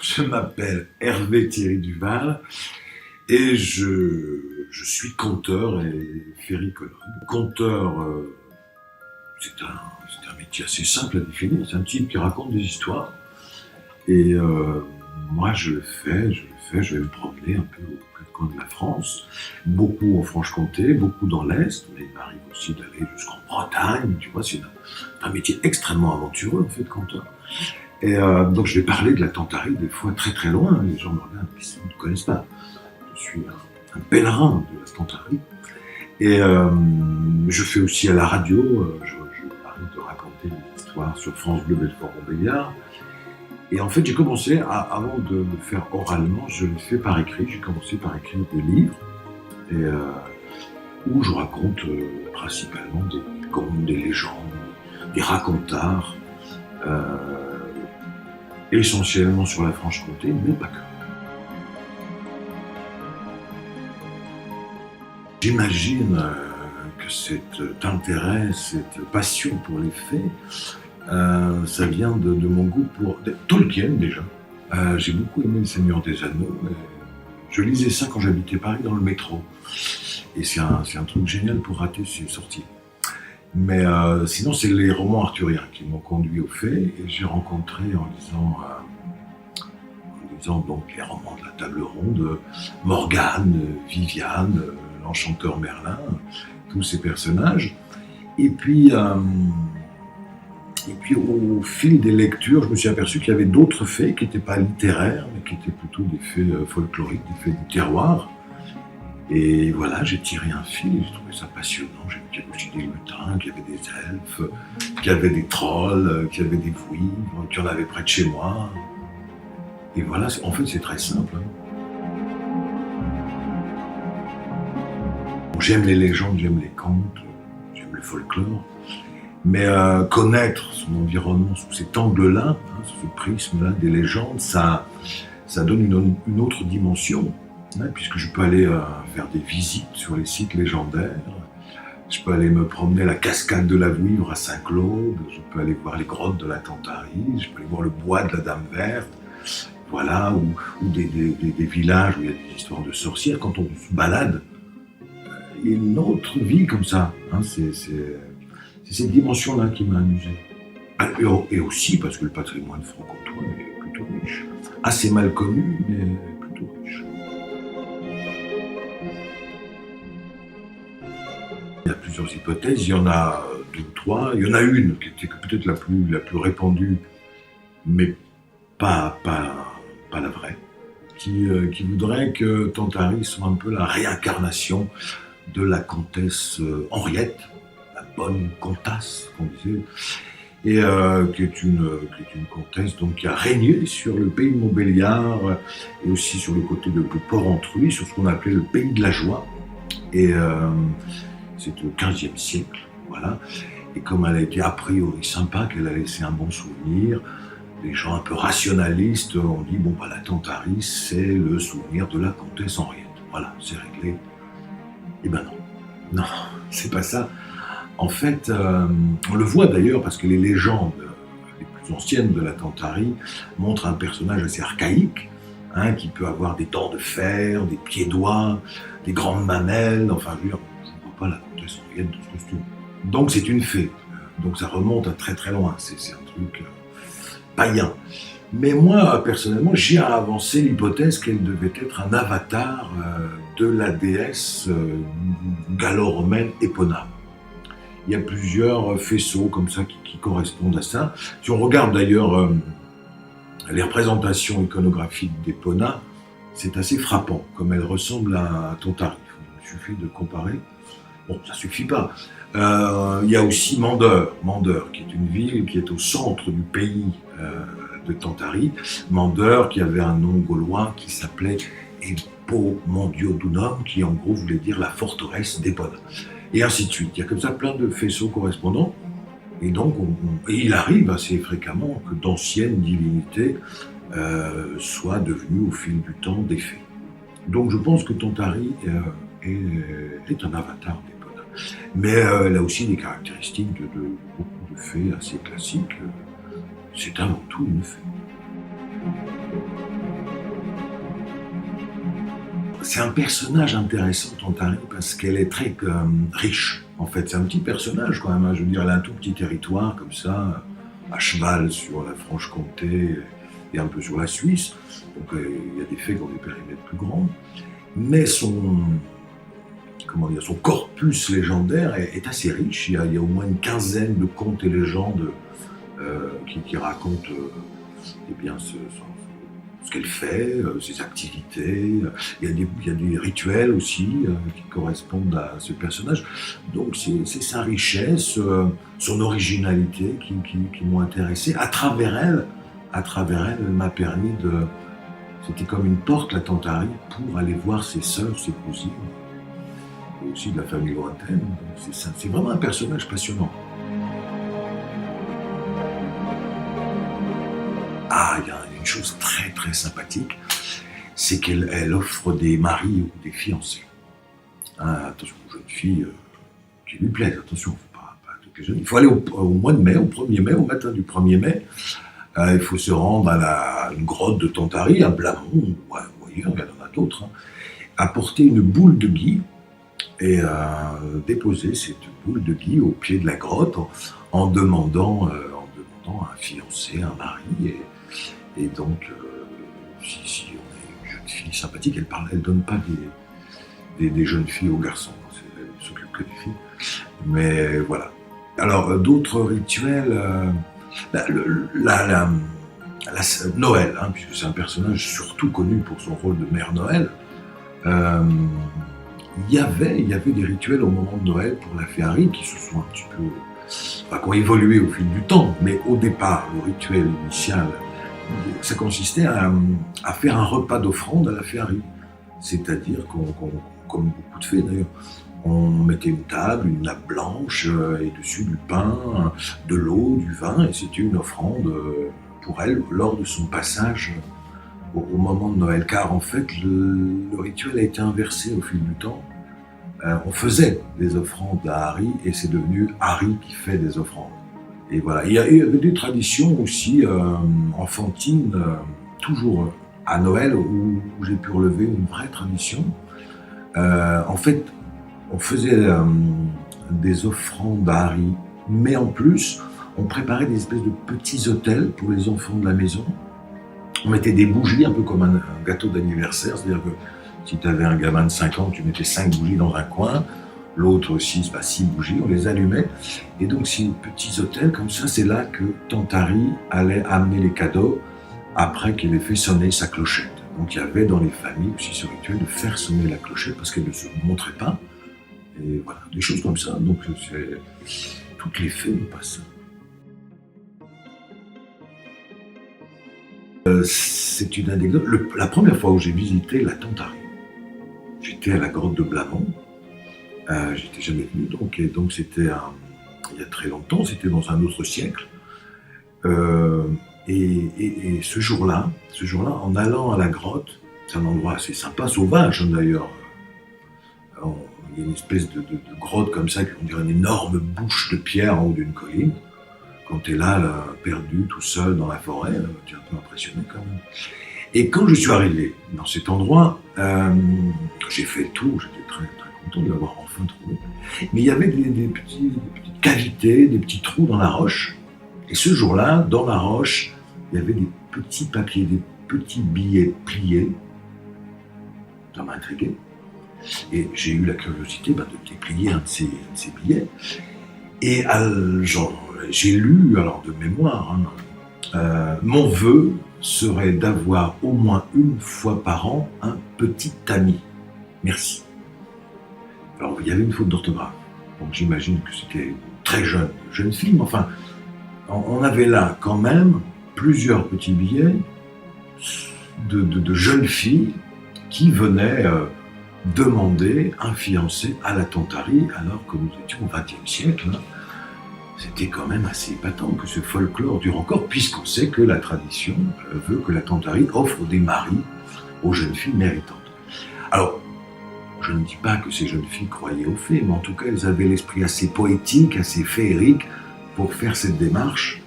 Je m'appelle Hervé Thierry Duval et je suis conteur et féricologue. Conteur, c'est un métier assez simple à définir. C'est un type qui raconte des histoires. Et moi, je vais me promener un peu aux quatre coins de la France, beaucoup en Franche-Comté, beaucoup dans l'Est, mais il m'arrive aussi d'aller jusqu'en Bretagne. Tu vois, c'est un métier extrêmement aventureux, en fait, conteur. Et donc je vais parler de la Tantarie des fois très très loin. Les gens me regardent, ils ne connaissent pas. Je suis un pèlerin de la Tantarie. Et je fais aussi à la radio, je m'arrive de raconter des histoires sur France Bleu Belfort-Montbéliard. Et en fait, j'ai commencé, avant de le faire oralement, je le fais par écrit. J'ai commencé par écrire des livres et, où je raconte principalement des contes, des légendes, des racontards. Essentiellement sur la Franche-Comté, mais pas que. J'imagine que cet intérêt, cette passion pour les fées, ça vient de mon goût pour Tolkien déjà. J'ai beaucoup aimé Le Seigneur des Anneaux. Je lisais ça quand j'habitais Paris dans le métro. Et c'est un truc génial pour rater ses sorties. Mais sinon, c'est les romans arthuriens qui m'ont conduit aux fées et j'ai rencontré en lisant donc les romans de la Table Ronde, Morgane, Viviane, l'Enchanteur Merlin, tous ces personnages. Et puis au fil des lectures, je me suis aperçu qu'il y avait d'autres fées qui n'étaient pas littéraires, mais qui étaient plutôt des fées folkloriques, des fées du terroir. Et voilà, j'ai tiré un fil et j'ai trouvé ça passionnant. J'ai vu qu'il y avait aussi des lutins, qu'il y avait des elfes, qu'il y avait des trolls, qu'il y avait des vouivres, qu'il y en avait près de chez moi. Et voilà, en fait, c'est très simple. J'aime les légendes, j'aime les contes, j'aime le folklore. Mais connaître son environnement sous cet angle-là, sous ce prisme-là des légendes, ça donne une autre dimension. Puisque je peux aller faire des visites sur les sites légendaires, je peux aller me promener à la cascade de la Vouivre à Saint-Claude, je peux aller voir les grottes de la Tantarie, je peux aller voir le bois de la Dame Verte, voilà, ou des villages où il y a des histoires de sorcières. Quand on se balade, il y a une autre vie comme ça. C'est cette dimension-là qui m'a amusé. Et aussi parce que le patrimoine franc-comtois est plutôt riche. Assez mal connu, mais plutôt riche. Il y a plusieurs hypothèses, il y en a deux ou trois. Il y en a une qui était peut-être la plus répandue, mais pas la vraie, qui voudrait que Tantarie soit un peu la réincarnation de la comtesse Henriette, la bonne comtasse, qu'on disait, et qui est une comtesse donc, qui a régné sur le pays de Montbéliard et aussi sur le côté de Port-Entruy, sur ce qu'on appelait le pays de la joie. Et c'est au XVe siècle, voilà. Et comme elle a été a priori sympa, qu'elle a laissé un bon souvenir, les gens un peu rationalistes ont dit bon, la Tantarie, c'est le souvenir de la comtesse Henriette. Voilà, c'est réglé. Eh ben non, c'est pas ça. En fait, on le voit d'ailleurs parce que les légendes les plus anciennes de la Tantarie montrent un personnage assez archaïque, qui peut avoir des dents de fer, des pieds-doigts, des grandes mamelles, enfin, je veux dire, pas la comtesse Henriette dans ce costume. Donc c'est une fée. Donc ça remonte à très très loin. C'est un truc païen. Mais moi, personnellement, j'ai avancé l'hypothèse qu'elle devait être un avatar de la déesse gallo-romaine Epona. Il y a plusieurs faisceaux comme ça qui correspondent à ça. Si on regarde d'ailleurs les représentations iconographiques d'Epona, c'est assez frappant, comme elle ressemble à Tantarie. Il suffit de comparer. Bon, ça suffit pas. Il y a aussi Mandeur, qui est une ville qui est au centre du pays de Tantarie. Mandeur, qui avait un nom gaulois qui s'appelait Epomondiounum, qui en gros voulait dire la forteresse d'Epona. Et ainsi de suite. Il y a comme ça plein de faisceaux correspondants. Et donc, et il arrive assez fréquemment que d'anciennes divinités soient devenues au fil du temps des fées. Donc je pense que Tantarie est un avatar d'Epona. Mais elle a aussi des caractéristiques de beaucoup de fées assez classiques. C'est avant tout une fée. c'est un personnage intéressant, Tantari, parce qu'elle est très riche. En fait, c'est un petit personnage quand même. Hein. Je veux dire, elle a un tout petit territoire comme ça, à cheval sur la Franche-Comté et un peu sur la Suisse. Donc il y a des faits qui ont des périmètres plus grands. Mais son corpus légendaire est assez riche. Il y a au moins une quinzaine de contes et légendes qui racontent eh bien, ce qu'elle fait, ses activités. Il y a des rituels aussi qui correspondent à ce personnage. Donc c'est sa richesse, son originalité qui m'ont intéressé. À travers elle, elle m'a permis de... C'était comme une porte, la Tantari, pour aller voir ses sœurs, ses cousines, et aussi de la famille lointaine. C'est vraiment un personnage passionnant. Ah, il y a une chose très très sympathique, c'est qu'elle offre des maris ou des fiancés. Hein, attention aux jeunes filles qui lui plaisent, attention, pas toutes les jeunes. Il faut aller au mois de mai, au 1er mai, au matin du 1er mai. Il faut se rendre à une grotte de Tantari, à Blamont, ou ailleurs, il y en a d'autres, hein, apporter une boule de gui et déposer cette boule de gui au pied de la grotte en demandant un fiancé, un mari. Et donc, si on est une jeune fille sympathique, elle ne donne pas des jeunes filles aux garçons, elle ne s'occupe que des filles. Mais voilà. Alors, d'autres rituels, Noël, hein, puisque c'est un personnage surtout connu pour son rôle de Mère Noël, il y avait des rituels au moment de Noël pour la fée Harry qui se sont un petit peu... Enfin, qui ont évolué au fil du temps, mais au départ, le rituel initial, ça consistait à faire un repas d'offrande à la fée Harry. C'est-à-dire comme beaucoup de fées d'ailleurs, on mettait une table, une nappe blanche, et dessus du pain, de l'eau, du vin, et c'était une offrande pour elle lors de son passage au moment de Noël. Car en fait, le rituel a été inversé au fil du temps. On faisait des offrandes à Harry, et c'est devenu Harry qui fait des offrandes. Et voilà, il y avait des traditions aussi enfantines, toujours à Noël, où j'ai pu relever une vraie tradition. En fait, on faisait des offrandes à Harry, mais en plus, on préparait des espèces de petits hôtels pour les enfants de la maison. On mettait des bougies, un peu comme un gâteau d'anniversaire, c'est-à-dire que si tu avais un gamin de 5 ans, tu mettais 5 bougies dans un coin, l'autre 6 bougies, on les allumait. Et donc, ces petits hôtels comme ça, c'est là que Tantari allait amener les cadeaux après qu'elle ait fait sonner sa clochette. Donc, il y avait dans les familles aussi ce rituel de faire sonner la clochette parce qu'elle ne se montrait pas. Et voilà, des choses comme ça. Donc, toutes les fées nous passent. C'est une anecdote. La première fois où j'ai visité la Tantari, j'étais à la grotte de Blamont. J'étais jamais venu, donc c'était il y a très longtemps, c'était dans un autre siècle. Et ce jour-là, en allant à la grotte, c'est un endroit assez sympa, sauvage d'ailleurs. Il y a une espèce de grotte comme ça, on dirait une énorme bouche de pierre en haut d'une colline. Quand tu es là, perdu, tout seul dans la forêt, tu es un peu impressionné quand même. Et quand je suis arrivé dans cet endroit, j'ai fait le tour, j'étais très, très content de l'avoir enfin trouvé. Mais il y avait des petites cavités, des petits trous dans la roche. Et ce jour-là, dans la roche, il y avait des petits papiers, des petits billets pliés. Ça m'a intrigué. Et j'ai eu la curiosité de déplier un de ces billets. Et j'ai lu, alors de mémoire, mon vœu serait d'avoir au moins une fois par an un petit ami. Merci. Alors, il y avait une faute d'orthographe. Donc, j'imagine que c'était une très jeune fille, mais enfin, on avait là quand même plusieurs petits billets de jeunes filles qui venaient demander un fiancé à la Tantari, alors que nous étions au XXe siècle. Hein. C'était quand même assez épatant que ce folklore dure encore, puisqu'on sait que la tradition veut que la Tantari offre des maris aux jeunes filles méritantes. Alors, je ne dis pas que ces jeunes filles croyaient aux fées, mais en tout cas, elles avaient l'esprit assez poétique, assez féerique pour faire cette démarche.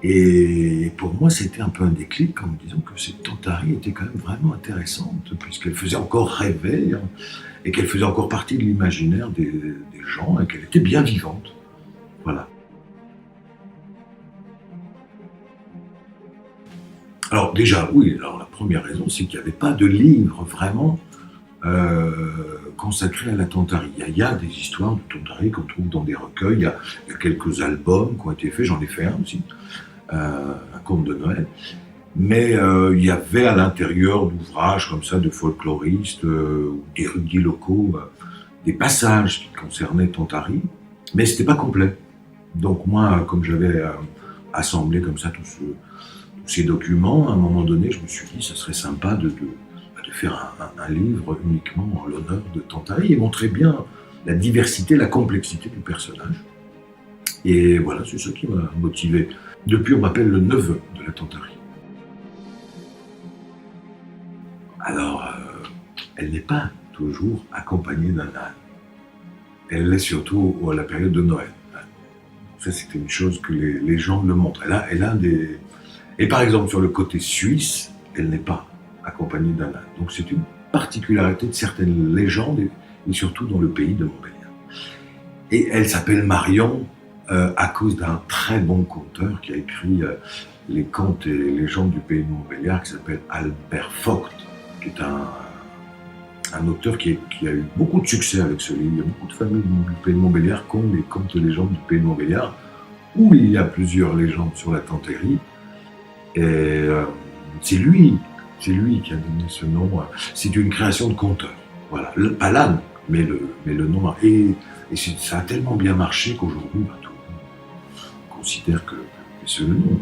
Et pour moi, c'était un peu un déclic en me disant que cette Tantari était quand même vraiment intéressante, puisqu'elle faisait encore rêver, hein, et qu'elle faisait encore partie de l'imaginaire des gens, et qu'elle était bien vivante. Voilà. Alors déjà, oui, alors la première raison, c'est qu'il n'y avait pas de livre vraiment consacré à la Tantari. Il y a des histoires de Tantari qu'on trouve dans des recueils, il y a quelques albums qui ont été faits, j'en ai fait un aussi, un conte de Noël. Mais il y avait à l'intérieur d'ouvrages comme ça de folkloristes ou d'érudits locaux des passages qui concernaient Tantari, mais c'était pas complet. Donc moi, comme j'avais assemblé comme ça tous ces documents, à un moment donné, je me suis dit, ça serait sympa de faire un livre uniquement en l'honneur de Tantari et montrer bien la diversité, la complexité du personnage. Et voilà, c'est ça qui m'a motivé. Depuis, on m'appelle le neveu de la Tantari. Alors, elle n'est pas toujours accompagnée d'un âne. Elle l'est surtout à la période de Noël. Ça, c'était une chose que les gens le montrent. Elle a des... Et par exemple, sur le côté suisse, elle n'est pas accompagnée d'un âne. Donc c'est une particularité de certaines légendes, et surtout dans le pays de Montbéliard. Et elle s'appelle Marion à cause d'un très bon conteur qui a écrit les contes et les légendes du pays de Montbéliard, qui s'appelle Albert Vogt, qui est un auteur qui a eu beaucoup de succès avec ce livre. Il y a beaucoup de familles du pays de Montbéliard qui ont les contes et légendes du pays de Montbéliard, où il y a plusieurs légendes sur la Tantari. Et c'est lui qui a donné ce nom. C'est une création de conteur. Voilà, pas l'âne, mais le nom. Et ça a tellement bien marché qu'aujourd'hui, tout le monde considère que c'est le nom.